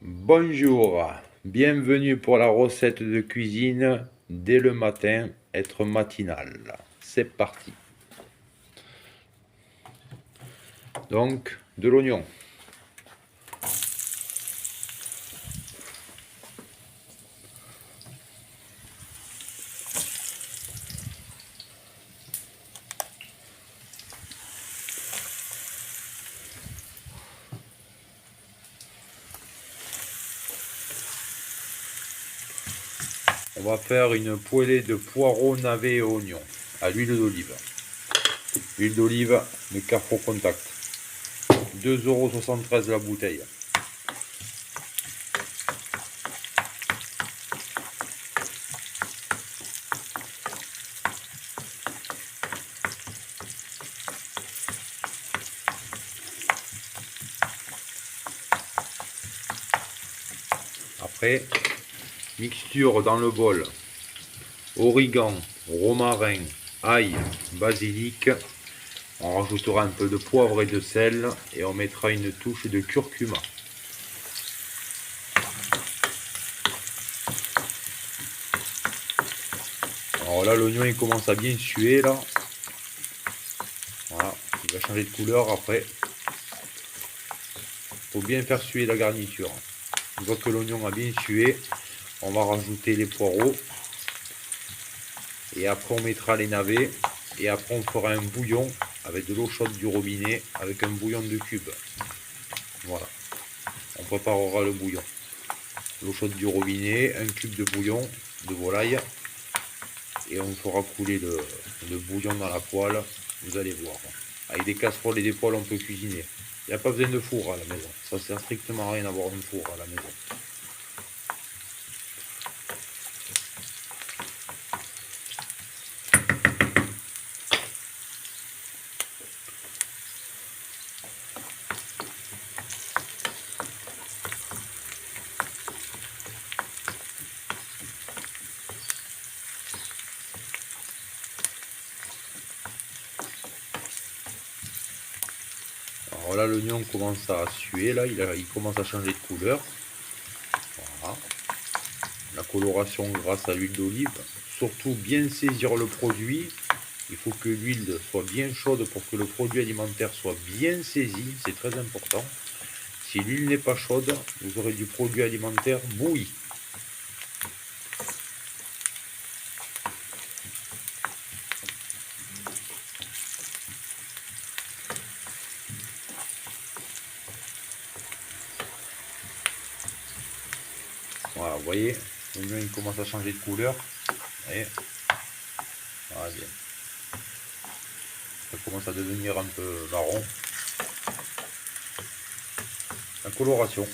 Bonjour, bienvenue pour la recette de cuisine dès le matin, être matinal. C'est parti. Donc, de l'oignon. On va faire une poêlée de poireaux, navets et oignons à l'huile d'olive. Huile d'olive de Carrefour Contact. 2,73 € la bouteille. Après, mixture dans le bol. Origan, romarin, ail, basilic. On rajoutera un peu de poivre et de sel et on mettra une touche de curcuma. Alors là, l'oignon il commence à bien suer là. Voilà, il va changer de couleur après. Il faut bien faire suer la garniture. Une fois que l'oignon a bien sué, on va rajouter les poireaux. Et après on mettra les navets. Et après on fera un bouillon avec de l'eau chaude du robinet, avec un bouillon de cube. Voilà. On préparera le bouillon. L'eau chaude du robinet, un cube de bouillon de volaille. Et on fera couler le bouillon dans la poêle. Vous allez voir. Avec des casseroles et des poêles, on peut cuisiner. Il n'y a pas besoin de four à la maison. Ça sert strictement à rien d'avoir un four à la maison. Alors là, l'oignon commence à suer, là, il commence à changer de couleur. Voilà. La coloration grâce à l'huile d'olive. Surtout bien saisir le produit. Il faut que l'huile soit bien chaude pour que le produit alimentaire soit bien saisi. C'est très important. Si l'huile n'est pas chaude, vous aurez du produit alimentaire bouilli. Voilà, vous voyez, l'oignon il commence à changer de couleur. Et voilà, bien. Ça commence à devenir un peu marron. La coloration.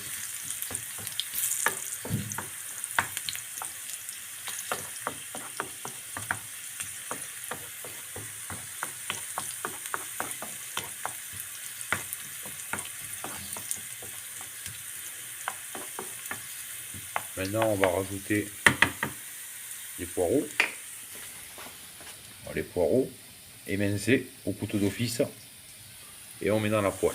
Maintenant, on va rajouter les poireaux. Les poireaux émincés au couteau d'office. Et on met dans la poêle.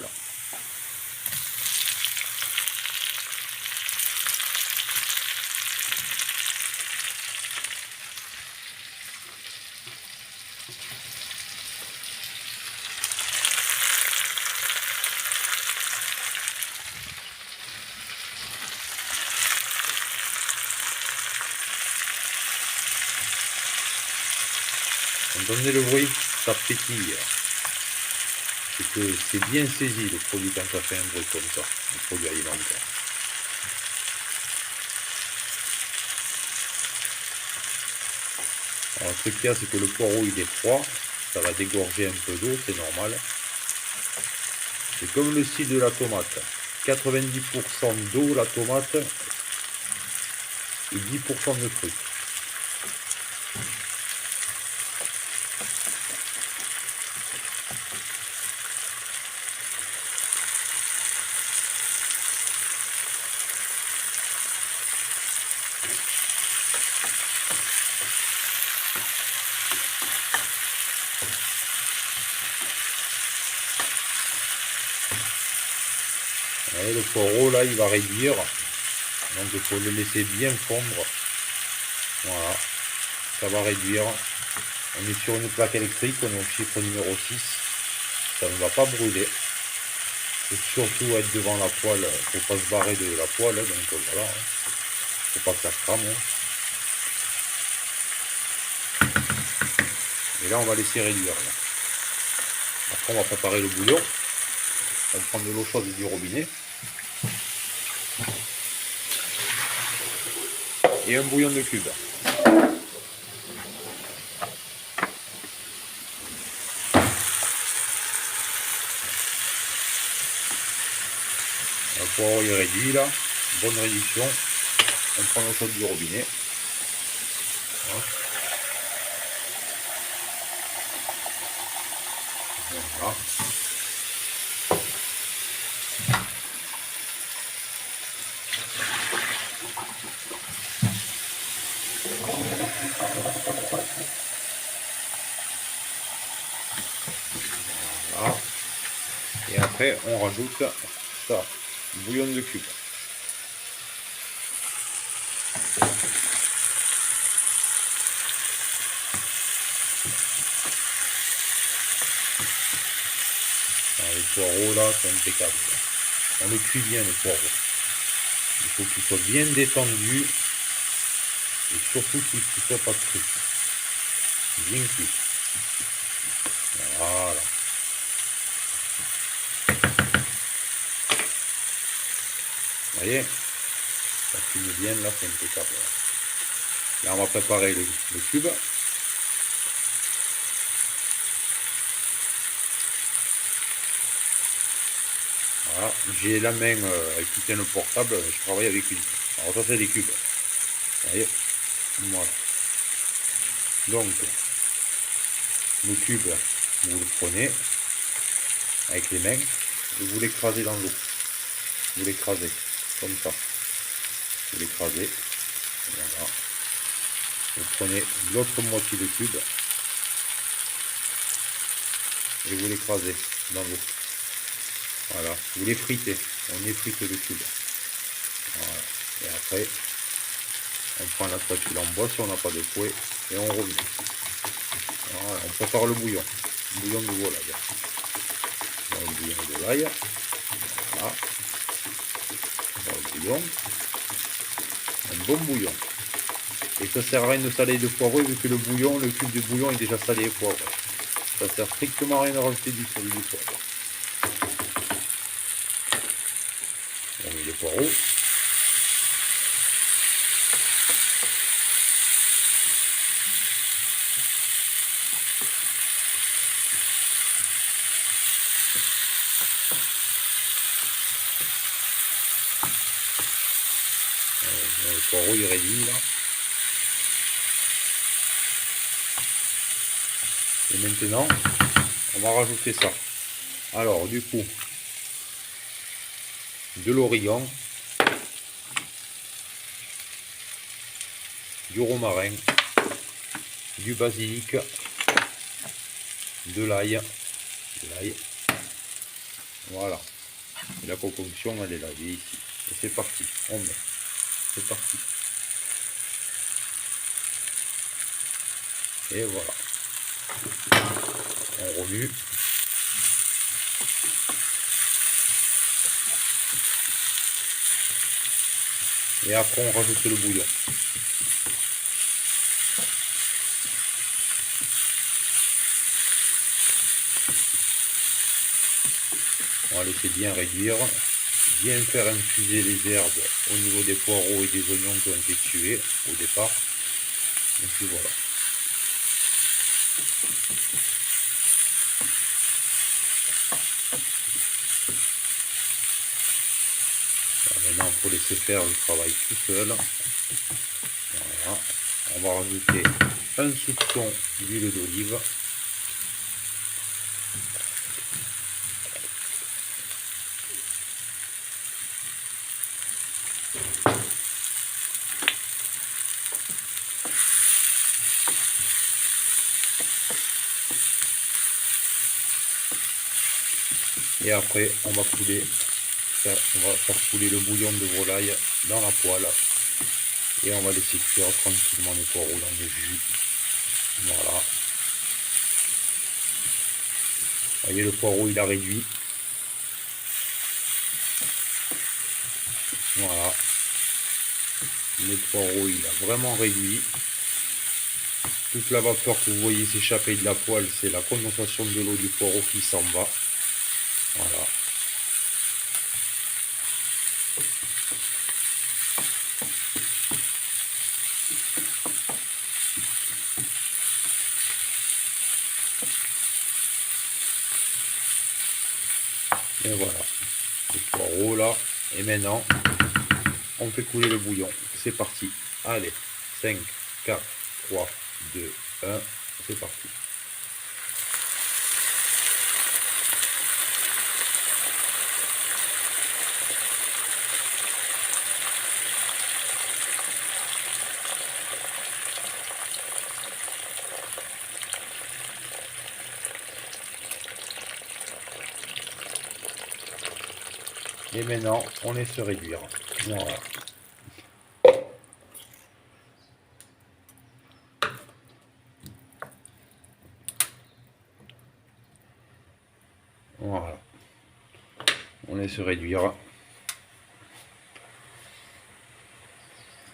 Entendez le bruit, ça pétille. C'est que c'est bien saisi le produit quand ça fait un bruit comme ça, le produit alimentaire. Alors, le truc qu'il y a, c'est que le poireau il est froid, ça va dégorger un peu d'eau, c'est normal. C'est comme le style de la tomate. 90% d'eau la tomate et 10% de trucs. Et le poireau là il va réduire Donc il faut le laisser bien fondre. Voilà. Ça va réduire. On est sur une plaque électrique, on est au chiffre numéro 6. Ça ne va pas brûler. Il faut surtout être devant la poêle. Il ne faut pas se barrer de la poêle. Donc voilà. Il ne faut pas que ça crame. Et là on va laisser réduire. Là. Après on va préparer le bouillon. On va prendre de l'eau chaude du robinet. Et un bouillon de cube. Le poireau est réduit là. Bonne réduction. On prend l'eau chaude du robinet. Voilà. Voilà. Voilà. Et après on rajoute ça, bouillon de cube. Alors, les poireaux là, c'est impeccable. On le cuit bien les poireaux. Il faut qu'il soit bien détendu et surtout qu'il ne soit pas cru. Bien cuit. Voilà. Vous voyez, ça fume bien là, c'est impeccable. Là on va préparer le cube. Voilà, j'ai la main qui tient le portable, je travaille avec une. Alors ça c'est des cubes. Vous voyez, voilà. Donc, le cube, vous le prenez avec les mains et vous l'écrasez dans l'eau. Vous l'écrasez comme ça. Vous l'écrasez. Voilà. Vous prenez l'autre moitié de cube et vous l'écrasez dans l'eau. Voilà. Vous les fritez. On effrite le cube. Voilà. Et après, on prend la spatule en bois si on n'a pas de fouet et on remet. Voilà. On prépare le bouillon. Bouillon de volaille. Voilà, le bouillon de volaille. Voilà. Voilà le bouillon. Un bon bouillon. Et ça sert à rien de saler de poireau vu que le bouillon, le cube de bouillon est déjà salé et poivré. Ça sert strictement à rien de rajouter du sel ou du poivre. On met les poireaux. Le poireau est réduit là. Et maintenant, on va rajouter ça. Alors du coup, de l'origan, du romarin, du basilic, de l'ail. Voilà. Et la concoction, elle est là, elle est ici. Et c'est parti. On met. C'est parti. Et voilà. On remue. Et après on rajoute le bouillon. On va laisser bien réduire, bien faire infuser les herbes au niveau des poireaux et des oignons qui ont été tués au départ. Et puis voilà. Maintenant il faut laisser faire le travail tout seul. Voilà. On va rajouter un soupçon d'huile d'olive. Et après on va couler faire couler le bouillon de volaille dans la poêle. Et on va laisser cuire tranquillement les poireaux dans le jus. Voilà. Vous voyez, le poireau il a réduit. Voilà. Le poireau il a vraiment réduit. Toute la vapeur que vous voyez s'échapper de la poêle, c'est la condensation de l'eau du poireau qui s'en va. Voilà. Et voilà. Le poireau là. Et maintenant, on fait couler le bouillon. C'est parti. Allez. 5, 4, 3, 2, 1. C'est parti. Et maintenant, on laisse réduire. Voilà. Voilà. On laisse réduire.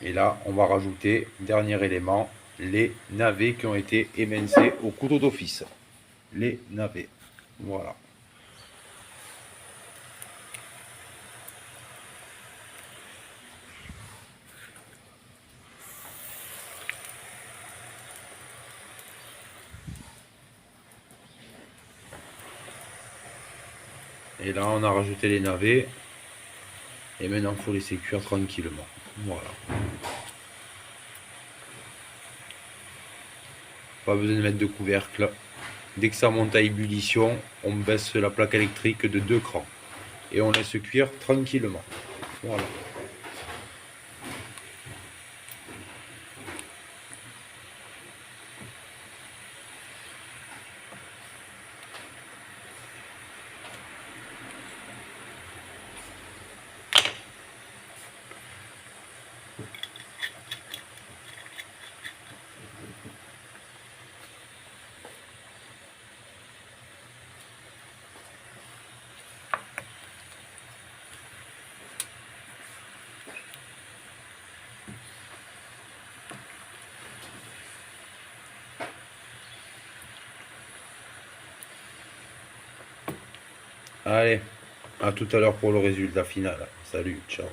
Et là, on va rajouter, dernier élément, les navets qui ont été émincés au couteau d'office. Les navets. Voilà. Et là, on a rajouté les navets. Et maintenant, il faut laisser cuire tranquillement. Voilà. Pas besoin de mettre de couvercle. Dès que ça monte à ébullition, on baisse la plaque électrique de 2 crans. Et on laisse cuire tranquillement. Voilà. Allez, à tout à l'heure pour le résultat final. Salut, ciao.